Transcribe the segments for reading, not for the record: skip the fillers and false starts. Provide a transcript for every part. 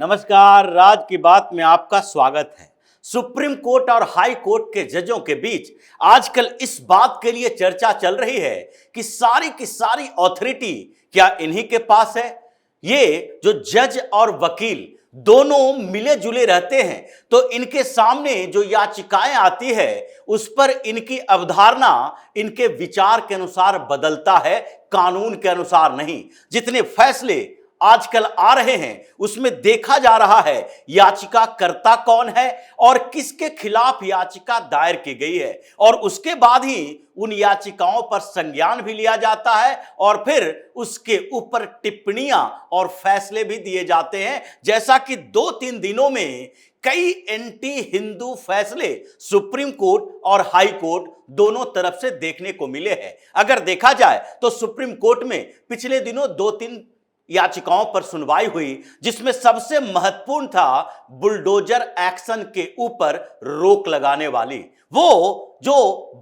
नमस्कार, राज की बात में आपका स्वागत है। सुप्रीम कोर्ट और हाई कोर्ट के जजों के बीच आजकल इस बात के लिए चर्चा चल रही है कि सारी की सारी अथॉरिटी क्या इन्हीं के पास है। ये जो जज और वकील दोनों मिले जुले रहते हैं तो इनके सामने जो याचिकाएं आती है उस पर इनकी अवधारणा इनके विचार के अनुसार बदलता है, कानून के अनुसार नहीं। जितने फैसले आजकल आ रहे हैं उसमें देखा जा रहा है याचिकाकर्ता कौन है और किसके खिलाफ याचिका दायर की गई है, और उसके बाद ही उन याचिकाओं पर संज्ञान भी लिया जाता है और फिर उसके ऊपर टिप्पणियां और फैसले भी दिए जाते हैं। जैसा कि 2-3 दिनों में कई एंटी हिंदू फैसले सुप्रीम कोर्ट और हाई कोर्ट दोनों तरफ से देखने को मिले हैं। अगर देखा जाए तो सुप्रीम कोर्ट में पिछले दिनों 2-3 याचिकाओं पर सुनवाई हुई, जिसमें सबसे महत्वपूर्ण था बुलडोजर एक्शन के ऊपर रोक लगाने वाली। वो जो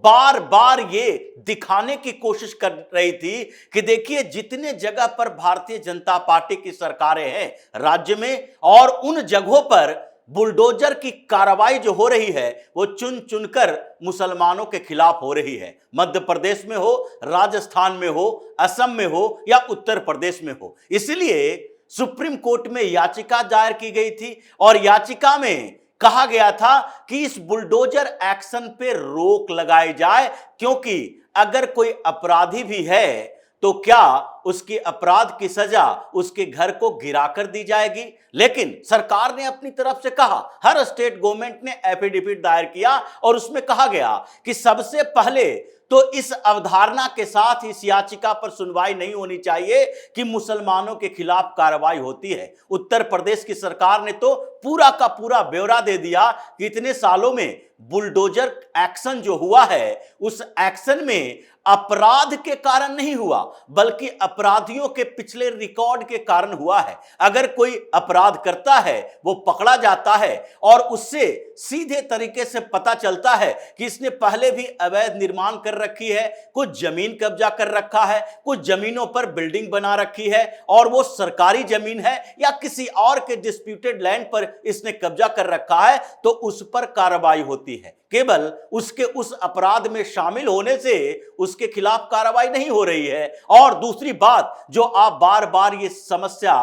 बार बार ये दिखाने की कोशिश कर रही थी कि देखिए जितने जगह पर भारतीय जनता पार्टी की सरकारें हैं राज्य में, और उन जगहों पर बुलडोजर की कार्रवाई जो हो रही है वो चुन चुनकर मुसलमानों के खिलाफ हो रही है। मध्य प्रदेश में हो, राजस्थान में हो, असम में हो या उत्तर प्रदेश में हो। इसलिए सुप्रीम कोर्ट में याचिका दायर की गई थी और याचिका में कहा गया था कि इस बुलडोजर एक्शन पे रोक लगाई जाए, क्योंकि अगर कोई अपराधी भी है तो क्या उसकी अपराध की सजा उसके घर को गिराकर दी जाएगी। लेकिन सरकार ने अपनी तरफ से कहा, हर स्टेट गवर्नमेंट ने एफिडेविट दायर किया और उसमें कहा गया कि सबसे पहले तो इस अवधारणा के साथ इस याचिका पर सुनवाई नहीं होनी चाहिए कि मुसलमानों के खिलाफ कार्रवाई होती है। उत्तर प्रदेश की सरकार ने तो पूरा का पूरा ब्यौरा दे दिया कि इतने सालों में बुलडोजर एक्शन जो हुआ है उस एक्शन में अपराध के कारण नहीं हुआ बल्कि अपराधियों के पिछले रिकॉर्ड के कारण हुआ है। अगर कोई अपराध करता है वो पकड़ा जाता है और उससे सीधे तरीके से पता चलता है कि इसने पहले भी अवैध निर्माण कर रखी है, कुछ जमीन कब्जा कर रखा है, कुछ जमीनों पर बिल्डिंग बना रखी है और वो सरकारी जमीन है या किसी और के डिस्प्यूटेड लैंड पर इसने कब्जा कर रखा है, तो उस पर कार्रवाई होती है। केवल उसके उस अपराध में शामिल होने से उसके खिलाफ कार्रवाई नहीं हो रही है। और दूसरी बात जो आप बार बार ये समस्या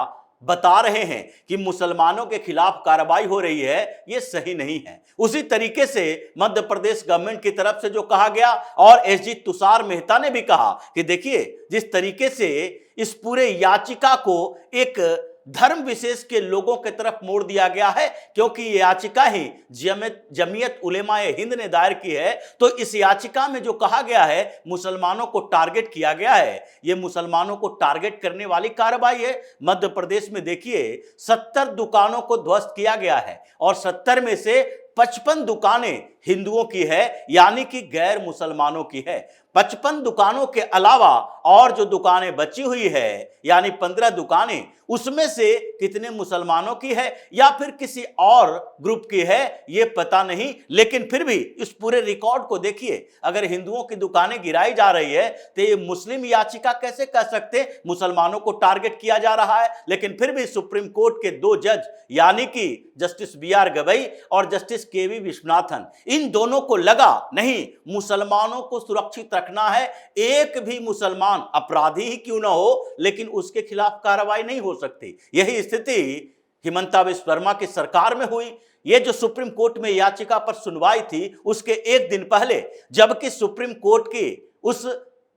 बता रहे हैं कि मुसलमानों के खिलाफ कार्रवाई हो रही है, ये सही नहीं है। उसी तरीके से मध्य प्रदेश गवर्नमेंट की तरफ से जो कहा गया, और एसजी तुषार मेहता ने भी कहा कि देखिए जिस तरीके से इस पूरे याचिका को एक धर्म विशेष के लोगों के तरफ मोड़ दिया गया है, क्योंकि ये याचिका ही जमीयत उलेमाए हिंद ने दायर की है, तो इस याचिका में जो कहा गया है मुसलमानों को टारगेट किया गया है, ये मुसलमानों को टारगेट करने वाली कार्रवाई है। मध्य प्रदेश में देखिए 70 दुकानों को ध्वस्त किया गया है और 70 में से 55 दुकानें हिंदुओं की है, यानी कि गैर मुसलमानों की है। 55 दुकानों के अलावा और जो दुकानें बची हुई है यानी 15 दुकानें, उसमें से कितने मुसलमानों की है या फिर किसी और ग्रुप की है ये पता नहीं। लेकिन फिर भी इस पूरे रिकॉर्ड को देखिए, अगर हिंदुओं की दुकानें गिराई जा रही है तो ये मुस्लिम याचिका कैसे कह सकते मुसलमानों को टारगेट किया जा रहा है। लेकिन फिर भी सुप्रीम कोर्ट के 2 जज यानी कि जस्टिस BR गवई और जस्टिस KV विश्वनाथन, इन दोनों को लगा नहीं, मुसलमानों को सुरक्षित रखना है, एक भी मुसलमान अपराधी ही क्यों ना हो लेकिन उसके खिलाफ कार्रवाई नहीं हो सकती। यही स्थिति हिमंता बिस्व शर्मा की सरकार में हुई। ये जो सुप्रीम कोर्ट में याचिका पर सुनवाई थी उसके एक दिन पहले, जबकि सुप्रीम कोर्ट की उस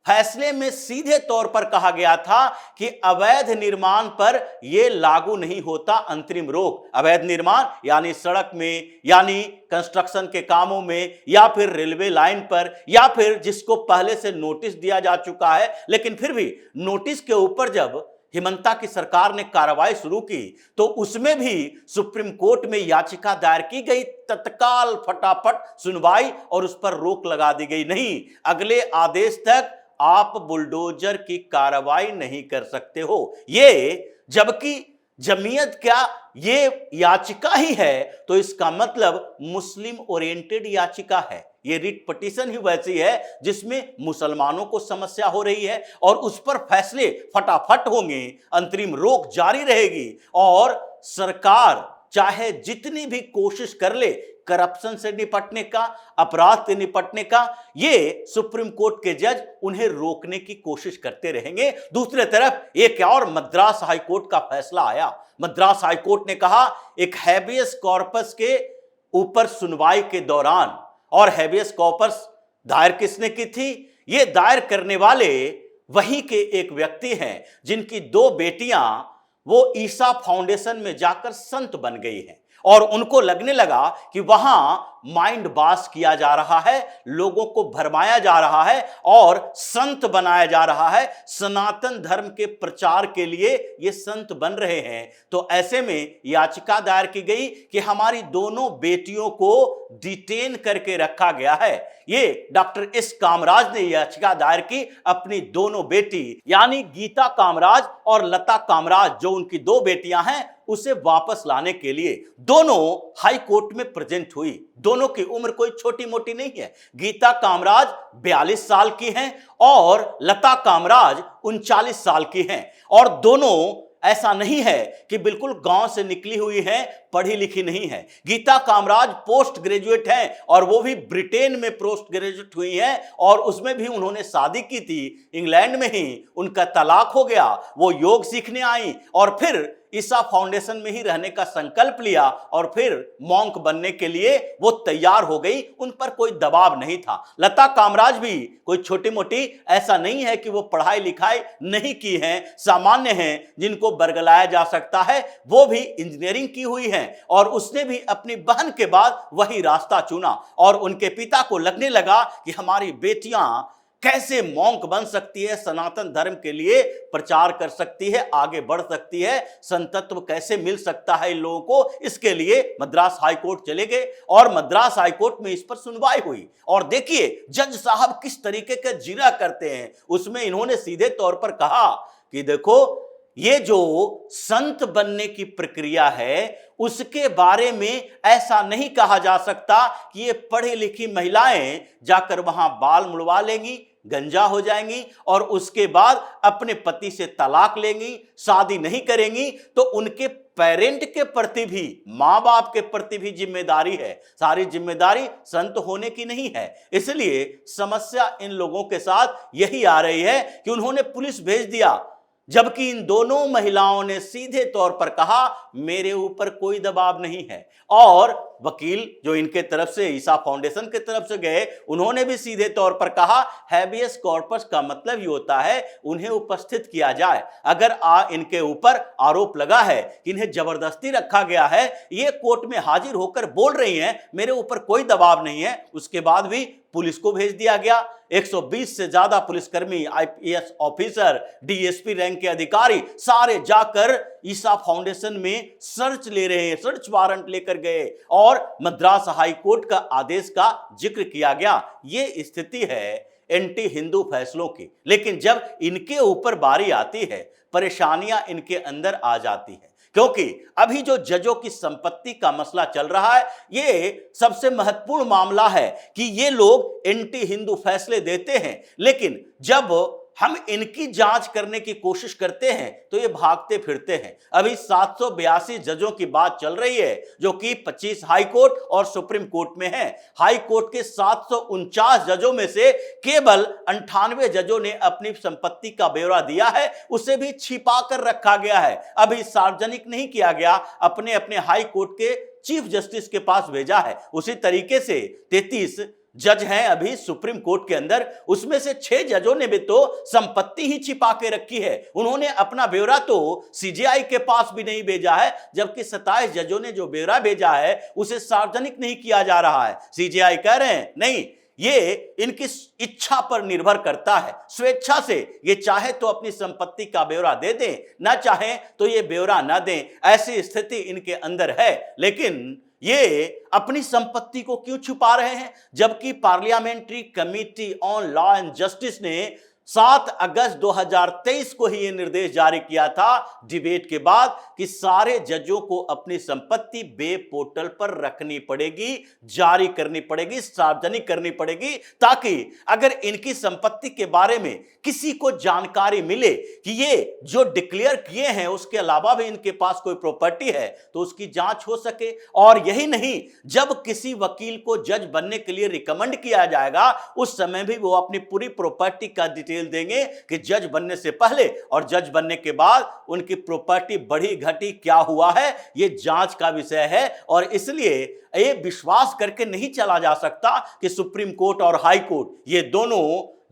फैसले में सीधे तौर पर कहा गया था कि अवैध निर्माण पर यह लागू नहीं होता अंतरिम रोक। अवैध निर्माण यानी सड़क में, यानी कंस्ट्रक्शन के कामों में, या फिर रेलवे लाइन पर, या फिर जिसको पहले से नोटिस दिया जा चुका है। लेकिन फिर भी नोटिस के ऊपर जब हिमंता की सरकार ने कार्रवाई शुरू की तो उसमें भी सुप्रीम कोर्ट में याचिका दायर की गई, तत्काल फटाफट सुनवाई और उस पर रोक लगा दी गई। नहीं, अगले आदेश तक आप बुलडोजर की कार्रवाई नहीं कर सकते हो। ये जबकि जमीयत क्या ये याचिका ही है तो इसका मतलब मुस्लिम ओरिएंटेड याचिका है। ये रिट पिटीशन ही वैसी है जिसमें मुसलमानों को समस्या हो रही है और उस पर फैसले फटाफट होंगे, अंतरिम रोक जारी रहेगी और सरकार चाहे जितनी भी कोशिश कर ले करप्शन से निपटने का, अपराध से निपटने का, ये सुप्रीम कोर्ट के जज उन्हें रोकने की कोशिश करते रहेंगे। दूसरी तरफ एक और मद्रास हाई कोर्ट का फैसला आया। मद्रास हाई कोर्ट ने कहा एक हैबियस कॉर्पस के ऊपर सुनवाई के दौरान, और हैबियस कॉर्पस दायर किसने की थी? ये दायर करने वाले वहीं के एक व्यक्ति हैं जिनकी 2 बेटियां वो ईसा फाउंडेशन में जाकर संत बन गई हैं और उनको लगने लगा कि वहां माइंड वॉश किया जा रहा है, लोगों को भरमाया जा रहा है और संत बनाया जा रहा है, सनातन धर्म के प्रचार के लिए ये संत बन रहे हैं। तो ऐसे में याचिका दायर की गई कि हमारी दोनों बेटियों को डिटेन करके रखा गया है। ये डॉक्टर एस कामराज ने याचिका दायर की अपनी दोनों बेटी यानी गीता कामराज और लता कामराज, जो उनकी 2 बेटियां हैं, उसे वापस लाने के लिए। दोनों हाई कोर्ट में प्रेजेंट हुई। दोनों की उम्र कोई छोटी मोटी नहीं है। गीता कामराज 42 साल की हैं और लता कामराज 39 साल की हैं और दोनों ऐसा नहीं है कि बिल्कुल गांव से निकली हुई है, पढ़ी लिखी नहीं है। गीता कामराज पोस्ट ग्रेजुएट हैं और वो भी ब्रिटेन में पोस्ट ग्रेजुएट हुई हैं और उसमें भी उन्होंने शादी की थी इंग्लैंड में ही, उनका तलाक हो गया। वो योग सीखने आई और फिर ईसा फाउंडेशन में ही रहने का संकल्प लिया और फिर मॉन्क बनने के लिए वो तैयार हो गई। उन पर कोई दबाव नहीं था। लता कामराज भी कोई छोटी मोटी ऐसा नहीं है कि वो पढ़ाई लिखाई नहीं की है, सामान्य हैं जिनको बरगलाया जा सकता है। वो भी इंजीनियरिंग की हुई है और उसने भी अपनी बहन के बाद वही रास्ता चुना और उनके पिता को लगने लगा कि हमारी बेटियां कैसे मॉन्क बन सकती है, सनातन धर्म के लिए प्रचार कर सकती है, आगे बढ़ सकती है, संतत्व कैसे मिल सकता है इन लोगों को। इसके लिए मद्रास हाई कोर्ट चले गए और मद्रास हाई कोर्ट में इस पर सुनवाई हुई। और देखिए जज साहब किस तरीके का जिरा करते हैं। उसमें इन्होंने सीधे तौर पर कहा कि देखो ये जो संत बनने की प्रक्रिया है उसके बारे में ऐसा नहीं कहा जा सकता कि ये पढ़ी लिखी महिलाएं जाकर वहां बाल मुड़वा लेंगी, गंजा हो जाएंगी और उसके बाद अपने पति से तलाक लेंगी, शादी नहीं करेंगी। तो उनके पेरेंट के प्रति भी, माँ बाप के प्रति भी जिम्मेदारी है। सारी जिम्मेदारी संत होने की नहीं है। इसलिए समस्या इन लोगों के साथ यही आ रही है कि उन्होंने पुलिस भेज दिया, जबकि इन दोनों महिलाओं ने सीधे तौर पर कहा मेरे ऊपर कोई दबाव नहीं है। और वकील जो इनके तरफ से ईसा फाउंडेशन के तरफ से गए उन्होंने भी सीधे तौर पर कहा हैबियस कॉर्पस का मतलब ही होता है उन्हें उपस्थित किया जाए। अगर इनके ऊपर आरोप लगा है कि इन्हें जबरदस्ती रखा गया है, ये कोर्ट में हाजिर होकर बोल रही हैं मेरे ऊपर कोई दबाव नहीं है, उसके बाद भी पुलिस को भेज दिया गया। 120 से ज्यादा पुलिसकर्मी, आईपीएस ऑफिसर, डीएसपी रैंक के अधिकारी सारे जाकर ईसा फाउंडेशन में सर्च ले रहे हैं, सर्च वारंट लेकर गए और मद्रास हाई कोर्ट का आदेश का जिक्र किया गया। ये स्थिति है एंटी हिंदू फैसलों की। लेकिन जब इनके ऊपर बारी आती है परेशानियां इनके अंदर आ जाती है, क्योंकि अभी जो जजों की संपत्ति का मसला चल रहा है ये सबसे महत्वपूर्ण मामला है कि ये लोग एंटी हिंदू फैसले देते हैं, लेकिन जब हम इनकी जांच करने की कोशिश करते हैं तो ये भागते फिरते हैं। अभी 782 जजों की बात चल रही है जो कि 25 हाई कोर्ट और सुप्रीम कोर्ट में है। हाई कोर्ट के 749 जजों में से केवल 98 जजों ने अपनी संपत्ति का ब्यौरा दिया है, उसे भी छिपा कर रखा गया है, अभी सार्वजनिक नहीं किया गया, अपने अपने हाई कोर्ट के चीफ जस्टिस के पास भेजा है। उसी तरीके से 33 जज हैं अभी सुप्रीम कोर्ट के अंदर, उसमें से 6 जजों ने भी तो संपत्ति ही छिपा के रखी है। उन्होंने अपना ब्यौरा तो सीजेआई के पास भी नहीं भेजा है, जबकि 27 जजों ने जो ब्यौरा भेजा है उसे सार्वजनिक नहीं किया जा रहा है। सीजेआई कह रहे हैं नहीं, ये इनकी इच्छा पर निर्भर करता है, स्वेच्छा से ये चाहे तो अपनी संपत्ति का ब्यौरा दे दें, ना चाहे तो ये ब्यौरा ना दें, ऐसी स्थिति इनके अंदर है। लेकिन ये अपनी संपत्ति को क्यों छुपा रहे हैं, जबकि parliamentary committee on law and justice ने 7 अगस्त 2023 को ही यह निर्देश जारी किया था डिबेट के बाद कि सारे जजों को अपनी संपत्ति वेब पोर्टल पर रखनी पड़ेगी, जारी करनी पड़ेगी, सार्वजनिक करनी पड़ेगी, ताकि अगर इनकी संपत्ति के बारे में किसी को जानकारी मिले कि ये जो डिक्लेयर किए हैं उसके अलावा भी इनके पास कोई प्रॉपर्टी है तो उसकी जांच हो सके। और यही नहीं, जब किसी वकील को जज बनने के लिए रिकमेंड किया जाएगा उस समय भी वो अपनी पूरी प्रॉपर्टी का डिटेल देंगे कि जज बनने से पहले और जज बनने के बाद उनकी प्रॉपर्टी बढ़ी घटी क्या हुआ है, ये जांच का विषय है। और इसलिए ये विश्वास करके नहीं चला जा सकता कि सुप्रीम कोर्ट और हाई कोर्ट ये दोनों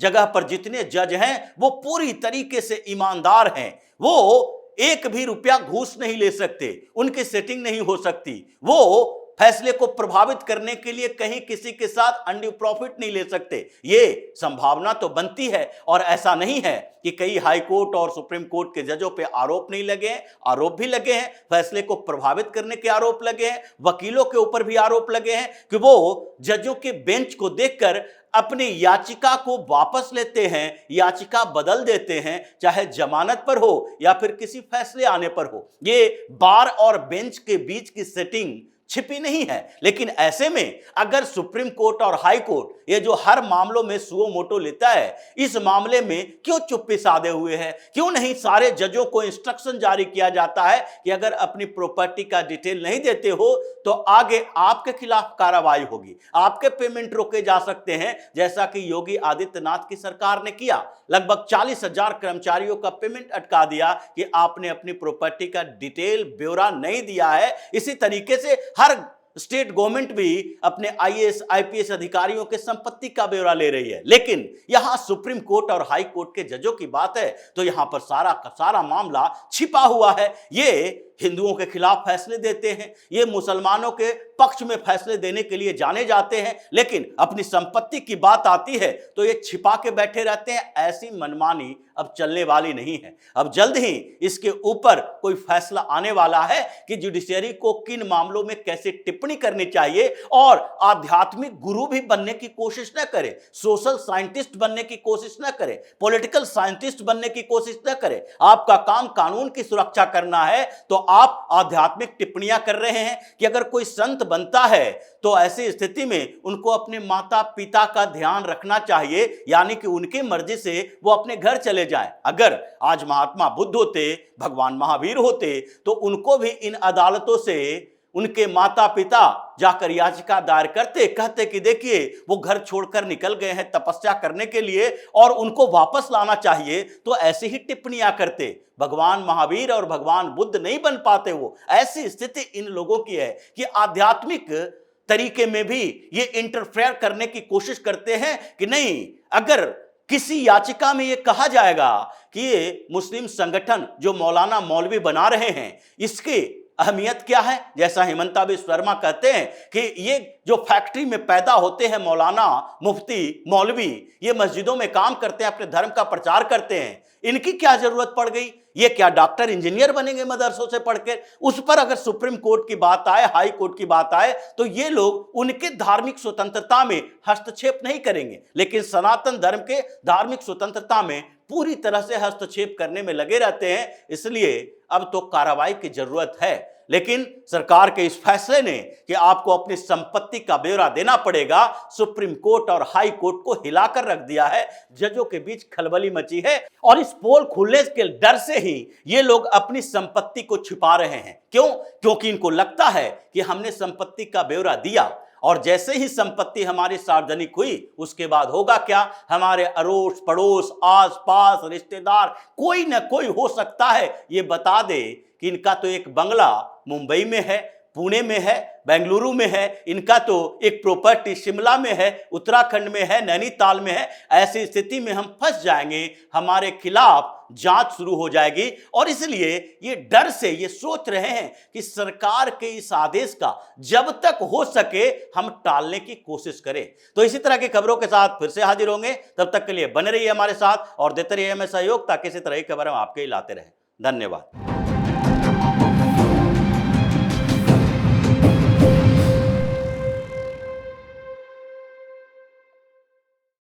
जगह पर जितने जज हैं वो पूरी तरीके से ईमानदार हैं, वो एक भी रुपया घूस नहीं ले सकते, उनकी सेटिंग नहीं हो सकती, वो फैसले को प्रभावित करने के लिए कहीं किसी के साथ अनड्यू प्रॉफिट नहीं ले सकते। ये संभावना तो बनती है। और ऐसा नहीं है कि कई हाई कोर्ट और सुप्रीम कोर्ट के जजों पे आरोप नहीं लगे हैं, आरोप भी लगे हैं, फैसले को प्रभावित करने के आरोप लगे हैं, वकीलों के ऊपर भी आरोप लगे हैं कि वो जजों के बेंच को देखकर अपनी याचिका को वापस लेते हैं, याचिका बदल देते हैं, चाहे जमानत पर हो या फिर किसी फैसले आने पर हो। ये बार और बेंच के बीच की सेटिंग छिपी नहीं है। लेकिन ऐसे में अगर सुप्रीम कोर्ट और हाई कोर्ट ये जो हर मामलों में सुओ मोटो लेता है, इस मामले में क्यों चुप्पी साधे हुए है? क्यों नहीं सारे जजों को इंस्ट्रक्शन जारी किया जाता है कि अगर अपनी प्रॉपर्टी का डिटेल नहीं देते हो तो आगे आपके खिलाफ कार्रवाई होगी, आपके पेमेंट रोके जा सकते हैं, जैसा कि योगी आदित्यनाथ की सरकार ने किया। लगभग 40,000 कर्मचारियों का पेमेंट अटका दिया कि आपने अपनी प्रॉपर्टी का डिटेल ब्यौरा नहीं दिया है। इसी तरीके से हर स्टेट गवर्नमेंट भी अपने आईएएस आईपीएस अधिकारियों के संपत्ति का ब्यौरा ले रही है। लेकिन यहां सुप्रीम कोर्ट और हाई कोर्ट के जजों की बात है तो यहां पर सारा का सारा मामला छिपा हुआ है। ये हिंदुओं के खिलाफ फैसले देते हैं, ये मुसलमानों के पक्ष में फैसले देने के लिए जाने जाते हैं, लेकिन अपनी संपत्ति की बात आती है तो ये छिपा के बैठे रहते हैं। ऐसी मनमानी अब चलने वाली नहीं है। अब जल्द ही इसके ऊपर कोई फैसला आने वाला है कि जुडिशरी को किन मामलों में कैसे टिप्पणी करनी चाहिए। और आध्यात्मिक गुरु भी बनने की कोशिश न करे, सोशल साइंटिस्ट बनने की कोशिश न करे, पॉलिटिकल साइंटिस्ट बनने की कोशिश न करे। आपका काम कानून की सुरक्षा करना है तो आप आध्यात्मिक टिप्पणियां कर रहे हैं कि अगर कोई संत बनता है तो ऐसी स्थिति में उनको अपने माता पिता का ध्यान रखना चाहिए, यानी कि उनकी मर्जी से वो अपने घर चले जाएं। अगर आज महात्मा बुद्ध होते, भगवान महावीर होते तो उनको भी इन अदालतों से उनके माता पिता जाकर याचिका दायर करते, कहते कि देखिए वो घर छोड़कर निकल गए हैं तपस्या करने के लिए और उनको वापस लाना चाहिए, तो ऐसी ही टिप्पणियां करते। भगवान महावीर और भगवान बुद्ध नहीं बन पाते वो। ऐसी स्थिति इन लोगों की है कि आध्यात्मिक तरीके में भी ये इंटरफेयर करने की कोशिश करते हैं कि नहीं, अगर किसी याचिका में ये कहा जाएगा कि ये मुस्लिम संगठन जो मौलाना मौलवी बना रहे हैं इसकी अहमियत क्या है, जैसा हिमंता बिस्वा शर्मा कहते हैं कि ये जो फैक्ट्री में पैदा होते हैं मौलाना मुफ्ती मौलवी, ये मस्जिदों में काम करते हैं, अपने धर्म का प्रचार करते हैं, इनकी क्या जरूरत पड़ गई? ये क्या डॉक्टर इंजीनियर बनेंगे मदरसों से पढ़कर? उस पर अगर सुप्रीम कोर्ट की बात आए, हाई कोर्ट की बात आए तो ये लोग उनके धार्मिक स्वतंत्रता में हस्तक्षेप नहीं करेंगे, लेकिन सनातन धर्म के धार्मिक स्वतंत्रता में पूरी तरह से हस्तक्षेप करने में लगे रहते हैं। इसलिए अब तो कार्रवाई की जरूरत है। लेकिन सरकार के इस फैसले ने कि आपको अपनी संपत्ति का ब्यौरा देना पड़ेगा, सुप्रीम कोर्ट और हाई कोर्ट को हिलाकर रख दिया है। जजों के बीच खलबली मची है और इस पोल खुलने के डर से ही ये लोग अपनी संपत्ति को छिपा रहे हैं। क्यों? क्योंकि इनको लगता है कि हमने संपत्ति का ब्यौरा दिया और जैसे ही संपत्ति हमारी सार्वजनिक हुई उसके बाद होगा क्या? हमारे अड़ोस पड़ोस आस पास रिश्तेदार कोई ना कोई हो सकता है ये बता दे कि इनका तो एक बंगला मुंबई में है, पुणे में है, बेंगलुरु में है, इनका तो एक प्रॉपर्टी शिमला में है, उत्तराखंड में है, नैनीताल में है। ऐसी स्थिति में हम फंस जाएंगे, हमारे खिलाफ जांच शुरू हो जाएगी। और इसलिए ये डर से ये सोच रहे हैं कि सरकार के इस आदेश का जब तक हो सके हम टालने की कोशिश करें। तो इसी तरह की खबरों के साथ फिर से हाजिर होंगे, तब तक के लिए बने रहिए हमारे साथ और देते रहिए हमें सहयोग ताकि इसी तरह की खबर हम आपके लिए लाते रहें। धन्यवाद।